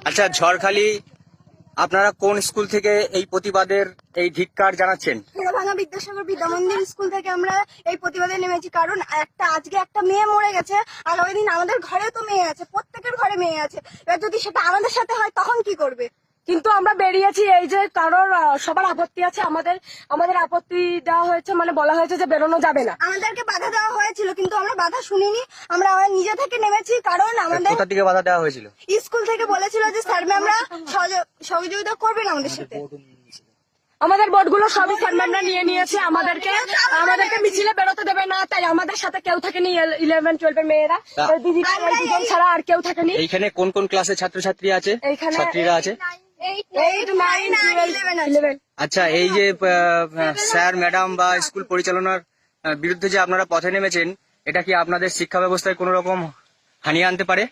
আচ্ছা, ঝড়খালি আপনারা কোন স্কুল থেকে এই প্রতিবাদের এই ধিক্কার জানাচ্ছেন? ভাঙা বিদ্যাসাগর বিদ্যামন্দির স্কুল থেকে আমরা এই প্রতিবাদে নেমেছি, কারণ আজকে একটা মেয়ে মরে গেছে, আগামী দিন আমাদের ঘরেও তো মেয়ে আছে, প্রত্যেকের ঘরে মেয়ে আছে। এবার যদি সেটা আমাদের সাথে হয় তখন কি করবে? কিন্তু আমরা বেরিয়েছি এই যে কারোর সবার আপত্তি আছে, আমাদের আপত্তি দেওয়া হয়েছে, মানে বলা হয়েছে যে বেরোনো যাবে না। আমাদেরকে বাধা দেওয়া হয়েছিল কিন্তু আমরা বাধা শুনিনি, আমরা নিজে থেকে নেমেছি। কারণ আমাদের কোথা থেকে বাধা দেওয়া হয়েছিল? স্কুল থেকে বলেছিল যে স্যার ম্যামরা সহযোগিতা করবেন আমাদের সাথে। আমাদের বোর্ডগুলো সবই স্যার ম্যামরা নিয়ে নিয়েছে, আমাদেরকে মিছিলে বেরোতে দেবে না, তাই আমাদের সাথে কেউ থাকেনি। 11-12 মেয়েরা, দিদি দুজন ছাড়া আর কেউ থাকেনি। এইখানে কোন কোন ক্লাসের ছাত্রছাত্রী আছে, এইখানে ছাত্রীরা আছে? 8, 9, 11 আচ্ছা, এই যে স্যার ম্যাডাম বা স্কুল পরিচালনার বিরুদ্ধে যে আপনারা পথে নেমেছেন, এটা কি আপনাদের শিক্ষা ব্যবস্থায় কোনো রকম হানি আনতে পারে?